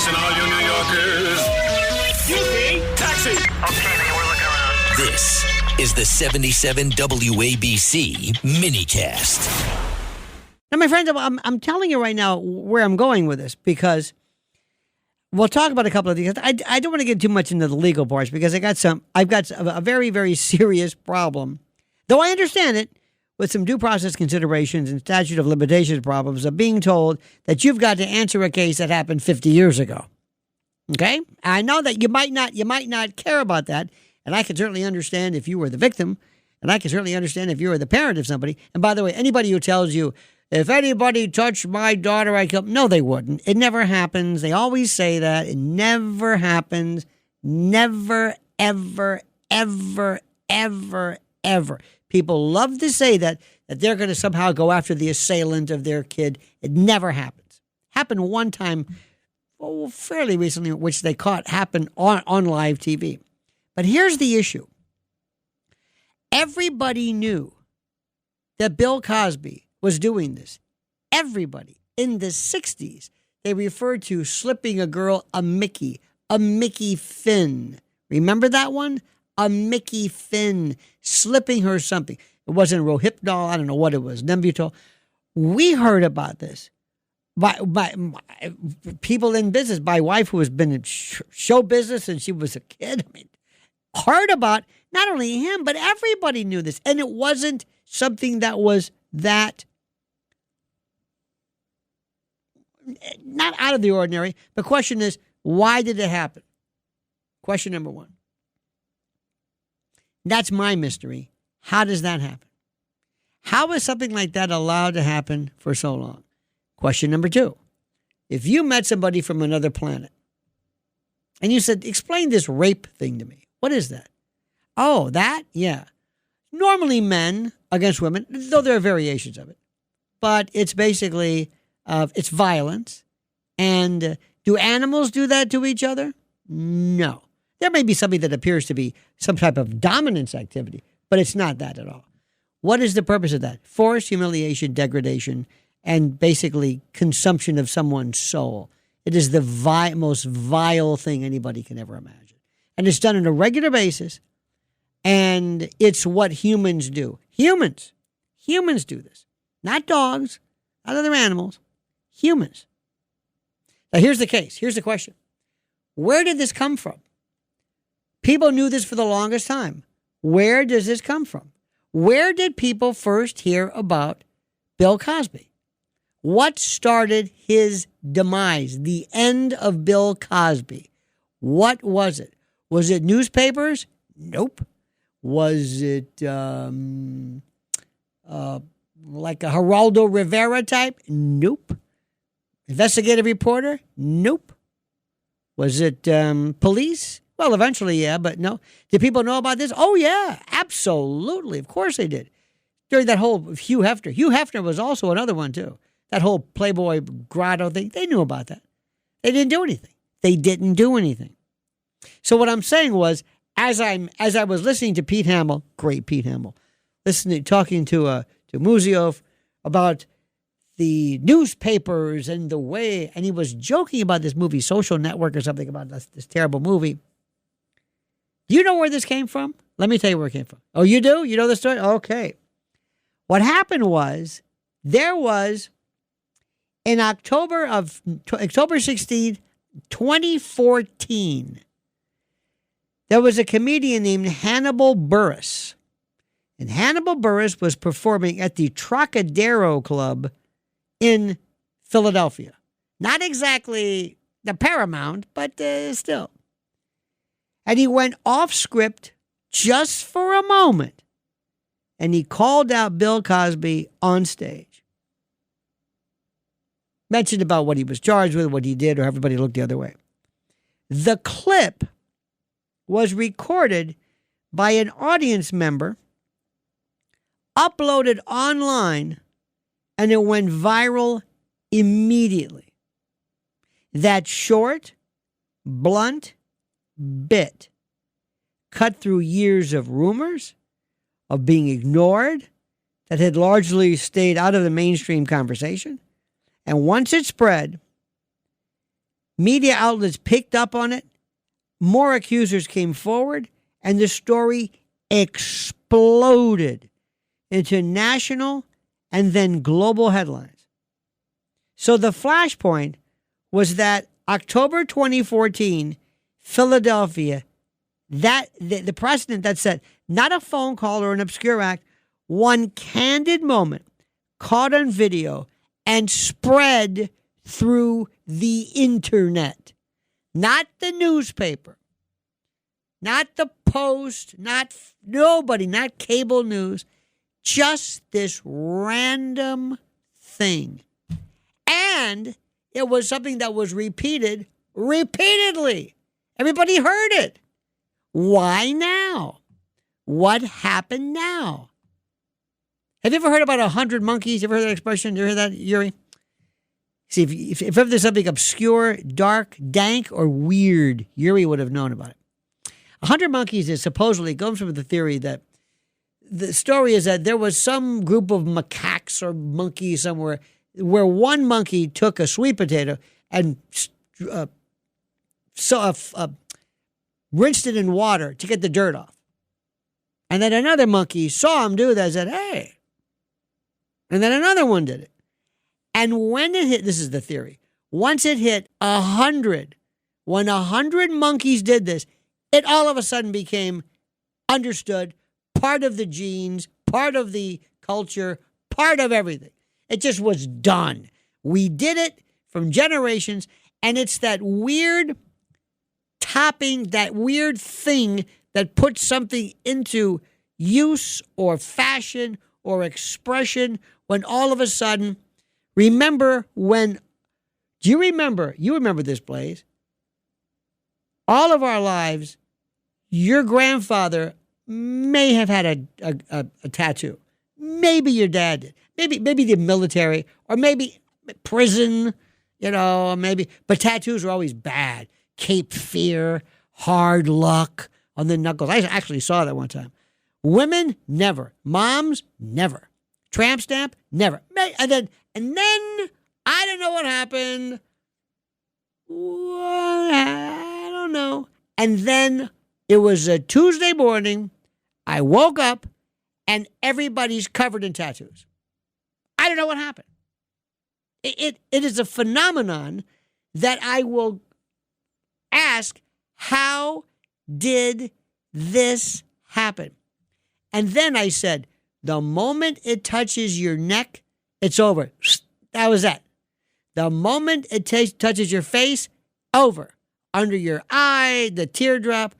Attention, all you New Yorkers. Excuse me. Taxi. Okay, man, we're looking around. This is the 77 WABC minicast. Now, my friends, I'm telling you right now where I'm going with this, because we'll talk about a couple of these. I don't want to get too much into the legal parts, because I've got a very, very serious problem, though I understand it, with some due process considerations and statute of limitations problems of being told that you've got to answer a case that happened 50 years ago. Okay? I know that you might not care about that, and I can certainly understand if you were the victim, and I can certainly understand if you were the parent of somebody. And by the way, anybody who tells you, if anybody touched my daughter, I'd kill them. No, they wouldn't. It never happens. They always say that. It never happens. Never, ever, ever, ever, ever. People love to say that they're going to somehow go after the assailant of their kid. It never happens. Happened one time, fairly recently, which they caught happen on live TV. But here's the issue. Everybody knew that Bill Cosby was doing this. Everybody. In the 60s, they referred to slipping a girl a Mickey Finn. Remember that one? A Mickey Finn, slipping her something. It wasn't Rohypnol. I don't know what it was. Nembutal. We heard about this by people in business. My wife, who has been in show business since she was a kid, heard about not only him, but everybody knew this. And it wasn't something that was that not out of the ordinary. The question is, why did it happen? Question number one. That's my mystery. How does that happen? How is something like that allowed to happen for so long? Question number two. If you met somebody from another planet and you said, explain this rape thing to me. What is that? Oh, that? Yeah. Normally men against women, though there are variations of it. But it's basically, it's violence. And do animals do that to each other? No. There may be something that appears to be some type of dominance activity, but it's not that at all. What is the purpose of that? Force, humiliation, degradation, and basically consumption of someone's soul. It is the most vile thing anybody can ever imagine. And it's done on a regular basis, and it's what humans do. Humans do this. Not dogs, not other animals, humans. Now here's the case. Here's the question. Where did this come from? People knew this for the longest time. Where does this come from? Where did people first hear about Bill Cosby? What started his demise, the end of Bill Cosby? What was it? Was it newspapers? Nope. Was it like a Geraldo Rivera type? Nope. Investigative reporter? Nope. Was it police? Well, eventually, yeah, but no. Did people know about this? Oh, yeah, absolutely. Of course they did. During that whole Hugh Hefner. Hugh Hefner was also another one, too. That whole Playboy grotto thing, they knew about that. They didn't do anything. So what I'm saying was, as I was listening to Pete Hamill, great Pete Hamill, talking to Muzioff about the newspapers and the way, and he was joking about this movie, Social Network or something, about this terrible movie. Do you know where this came from? Let me tell you where it came from. Oh, you do? You know the story? Okay. What happened was, there was, in October 16, 2014, there was a comedian named Hannibal Buress. And Hannibal Buress was performing at the Trocadero Club in Philadelphia. Not exactly the Paramount, but still. And he went off script just for a moment. And he called out Bill Cosby on stage. Mentioned about what he was charged with, what he did, or everybody looked the other way. The clip was recorded by an audience member, uploaded online, and it went viral immediately. That short, blunt bit cut through years of rumors, of being ignored, that had largely stayed out of the mainstream conversation. And once it spread, Media outlets picked up on it. More accusers came forward, and the story exploded into national and then global headlines. So the flashpoint was that October 2014, Philadelphia, that the precedent that said not a phone call or an obscure act, one candid moment caught on video and spread through the internet. Not the newspaper, not the Post, not nobody, not cable news, just this random thing. And it was something that was repeated repeatedly. Everybody heard it. Why now? What happened now? Have you ever heard about 100 monkeys? You ever heard that expression? You ever heard that, Yuri? See, if ever there's something obscure, dark, dank, or weird, Yuri would have known about it. 100 monkeys is supposedly, comes from the theory that the story is that there was some group of macaques or monkeys somewhere where one monkey took a sweet potato and rinsed it in water to get the dirt off. And then another monkey saw him do that and said, hey. And then another one did it. And when it hit, this is the theory, once it hit 100, when 100 monkeys did this, it all of a sudden became understood, part of the genes, part of the culture, part of everything. It just was done. We did it from generations, and it's that weird topping, that weird thing that puts something into use or fashion or expression when all of a sudden, do you remember, you remember this, Blaze, all of our lives, your grandfather may have had a tattoo. Maybe your dad did. Maybe the military, or maybe prison, maybe. But tattoos are always bad. Cape Fear, hard luck on the knuckles. I actually saw that one time. Women, never. Moms, never. Tramp stamp, never. And then I don't know what happened. I don't know. And then it was a Tuesday morning. I woke up and everybody's covered in tattoos. I don't know what happened. It is a phenomenon that I will ask, how did this happen? And then I said, the moment it touches your neck, it's over. That was that. The moment it touches your face, over. Under your eye, the teardrop.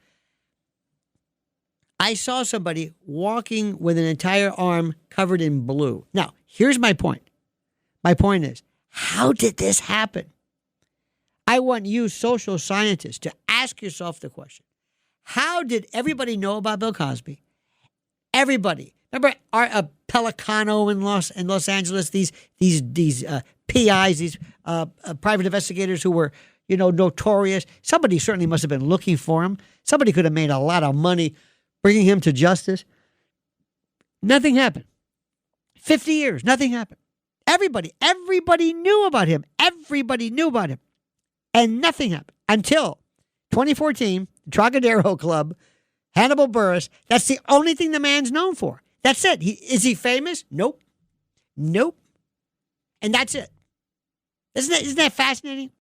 I saw somebody walking with an entire arm covered in blue. Now, here's my point. My point is, how did this happen? I want you, social scientists, to ask yourself the question. How did everybody know about Bill Cosby? Everybody. Remember Pelicano in Los Angeles, these PIs, these private investigators who were, notorious. Somebody certainly must have been looking for him. Somebody could have made a lot of money bringing him to justice. Nothing happened. 50 years, nothing happened. Everybody knew about him. Everybody knew about him. And nothing happened until 2014, Trocadero Club, Hannibal Buress. That's the only thing the man's known for. That's it. Is he famous? Nope. And that's it. Isn't that fascinating?